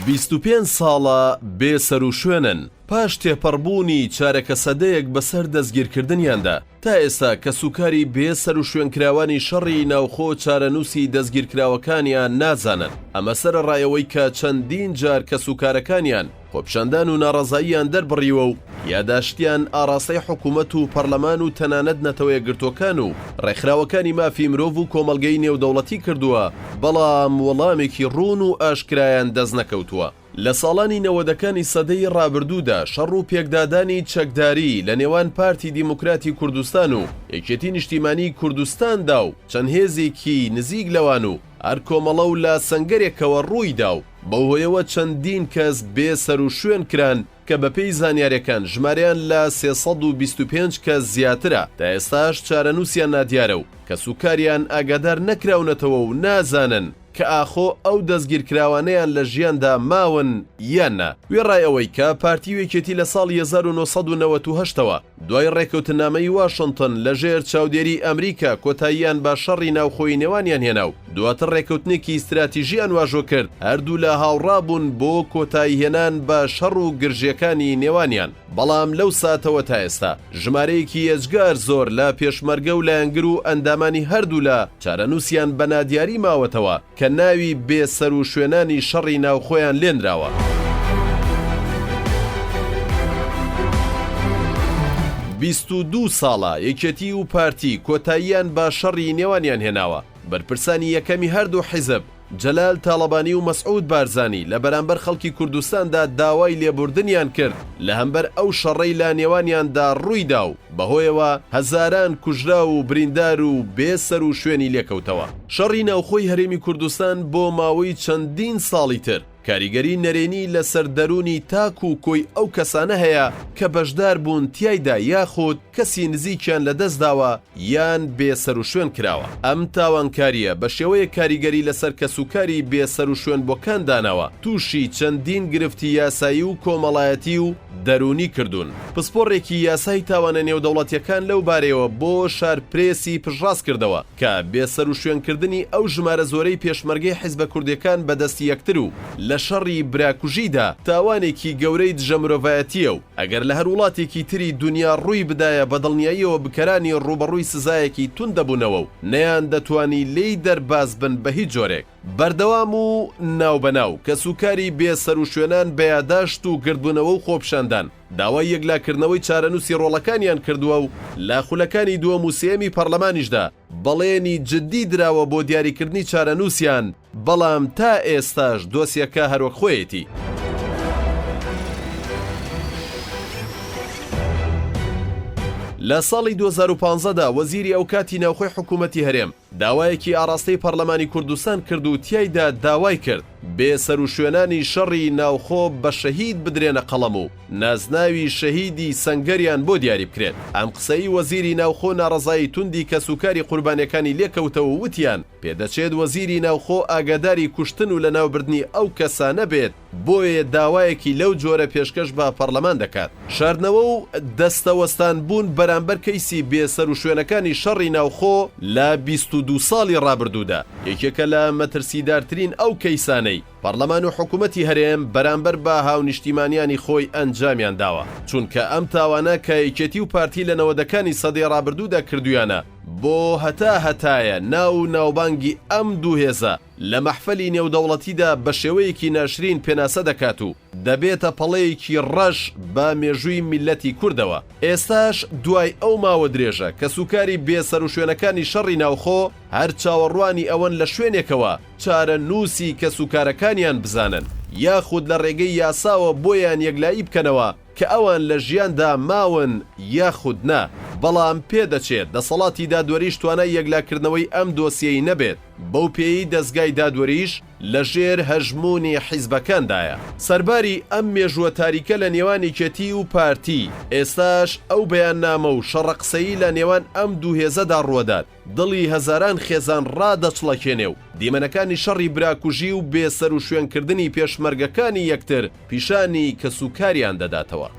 25 ساڵە بێسەر و شوێنن پاش تێپەڕبوونی چارەکە سەدەیەک بەسەر دەستگیرکردنیاندا تا ئێستا کە سوکاری بێسەر و شوێنکراوانی شەڕی ناوخۆ چارەنووسی دەستگیرکراوەکانیان نازانن. ئەمە سەرڕایەوەی کە چەندین جار کە سوکارەکانیان خۆپشاندان و ناڕەزاییان دەربڕیوە و یاداشتیان ئاراستەی حکوومەت و پەرلەمان و تەنانەت نەتەوەیە گرتوەکان و ڕێکخراوەکانی مافی مرۆڤ و کۆمەلگەی نێودەوڵەتی کردووە، بەڵام وەڵامێکی ڕوون و ئاشکرایان دەست نەکەوتووە. لە ساڵانی 90ەکانی سەدەی ڕابردوودا شەڕ و پێکدادانی چەکداری لە نێوان پارتی دیموکراتی کوردستان و یەکێتی نیشتیمانی کوردستاندا و چەند هێزێکی نزیک لەوان و هەر کۆمەڵە و لە سەنگەرێکەوە ڕوویدا و بەهۆیەوە چەندین کەس بێسەر و شوێن کران کە بەپێی زانیاریەکان ژمارەیان لە 325 کەس زیاترە. تا ئێستاش چارەنووسیان نادیارە و کە سوکاریان ئاگادار نەکراونەتەوە و نازانن کە ئاخۆ ئەو دەستگیرکراوانەیان لە ژیاندا ماون یاننا. وێڕایەوەی کە پارتی وێکێتی لە ساڵی 1998ەوە دوای ڕێکەوتنامەی واشنگتن لەژێر چاودێری ئەمریکا کۆتاییان بە شەڕی ناوخۆی نێوانیان هێنا و دواتر ڕێکەوتنێکی استراتیژیان واژۆ کرد، هەردوو لە هاوڕابوون بۆ کۆتایی هێنان بە شەڕ و گرژیەکانی نێوانیان. بەڵام لەو ساتەوە تا ئێستا ژمارەیەکی ئەجگار زۆر لە پێشمەرگە و لایەنگر و ئەندامانی هەردوو لە چارەنووسیان بە نادیاری ماوەتەوە کە ناوی بێسەر و شوێنانی شەڕی ناوخۆیان لێنراوە. 22 ساڵە یەکێتی و پارتی کۆتاییان بە شەڕی نێوانیان هێناوە. بەرپرسانی یەکەمی هەردوو حیزب جەلال تاڵەبانی و مەسعود بارزانی لە بەرامبەر خەڵکی کوردستاندا داوای لێبوردنیان کرد لە هەمبەر ئەو شەڕەی لا نێوانیاندا ڕوویدا و بەهۆیەوە هەزاران کوژرا و بریندار و بێسەر و شوێنی لێکەوتەوە. شەڕی ناوخۆی هەرێمی کوردستان بۆ ماوەی چەندین ساڵی تر کاریگەری نەرێنی لەسەر دەرونی تاک و کۆی ئەو کەسانە هەیە کە بەشدار بوون تیایدا یاخود کەسی نزیکیان لەدەستداوە یان بێسەر و شوێن کراوە. ئەم تاوانکاریە بە شێوەیە کاریگەری لەسەر کەسوکاری بێسەر و شوێن بۆکان داناوە، تووشی چەندین گرفتی یاسایی و کۆمەڵایەتی و دەرونی کردوون. پسپۆڕێکی یاسای تاوانە نێودەوڵەتیەکان لەو بارەیەوە بۆ شارپرێسی پژڕاست کردەوە کە بێسەر و شوێنکردنی ئەو ژمارە زۆرەی پێشمەرگەی حیزبە کوردیەکان بەدەستی یەکتر و لە شەڕی براکوژیدا تاوانێکی گەورەی دژە مرۆڤایەتیە و ئەگەر لە هەر وڵاتێکی تری دنیا ڕووی بدایە بەدڵنیاییەوە بکەرانی ڕوبەڕووی سزایەکی تون دەبوونەوە و نەیان دەتوانی لێی دەرباز بن بە هیچ جۆرێک. بەردەوام و ناوبەناو کە سوکاری بێسەر و شوێنان بەیاداشت و گردبوونەوە و خۆپشاندان داوای یەکلاکردنەوەی چارەنووسی ڕۆڵەکانیان کردووە و لا خولەکانی دووەم و سێمی پەرلەمانیشدا بەڵێنی جددی دراوە بۆ دیاریکردنی چارەنووسیان، بەڵام تا ئێستاش دۆسیەکە هەروەک خۆیەتی. لە ساڵی 2015دا وەزیری ئەو کاتی ناوخۆی حکوومەتی هەرێم داوایەکی ئاراستەی پەرلەمانی کوردستان کرد و تیایدا داوای کرد بێسەر و شوێنانی شەڕی ناوخۆ بە شەهید بدرێنە قەڵەم و نازناوی شەهیدی سەنگەریان بۆ دیاری بکرێت. ئەم قسەی وەزیری ناوخۆ ناڕەزایی توندی کە سوکاری قوربانیەکانی لێکەوتەوە وتیان پێدەچێت وەزیری ناوخۆ ئاگاداری کوشتن و لە ناوبردنی ئەو کەسانە بێت، بۆیە داوایەکی لەو جۆرە پێشکەش بە پەرلەمان دەکات. شاردنەوە و دەستەوەستان بوون بەرامبەر کەیسی بێسەر و شوێنەکانی شەڕی ناوخۆ لە 22 ساڵی ڕابردوودا یەکێکە لە مەترسیدارترین ئەو کەیسانەی پەرلەمان و حکوومەتی هەرێم بەرامبەر بە هاونیشتیمانیانی خۆی ئەنجامیان داوە، چونکە ئەم تاوانە کە یەکێتی و پارتی لە نەوەدەکانی سەدەی ڕابردوودا کردویانە بۆ هەتایە ناو ناوبانگی ئەم دوو هێزە لە مەحفەلی نێودەوڵەتیدا بە شێوەیەکی ناشرین پێناسە دەکات و دەبێتە پەڵەیەکی ڕەش بە مێژووی میلەتی کوردەوە. ئێستاش دوای ئەو ماوە درێژە کە سوکاری بێسەر و شوێنەکانی شەڕی ناوخۆ هەر چاوەڕوانی ئەوەن لە شوێنێکەوە چارە نووسی کە سوکارەکانیان بزانن یاخود لە ڕێگەی یاساوە بۆیان یەکلایی بکەنەوە کە ئەوان لە ژیاندا ماون یاخود نا. بەڵام پێدەچێت دەسەڵاتی دادوەریش توانای یەکلاکردنەوەی ئەم دۆسیەی نەبێت، بەو پێی دەستگای دادوەریش لە ژێر هەژمونی حیزبەکاندایە. سەرباری ئەم مێژووە تاریکە لە نێوان یەکێتی و پارتی ئێستاش ئەو بەیاننامە و شەڕەقسەیی لە نێوان ئەم دوو هێزەدا ڕوەدات، دڵی هەزاران خێزان ڕادەچڵەکێنێ و دیمەنەکانی شەڕی براکوژی و بێسەر و شوێنکردنی پێشمەرگەکانی یەکتر پیشانی کە سوکاریان دەداتەوە.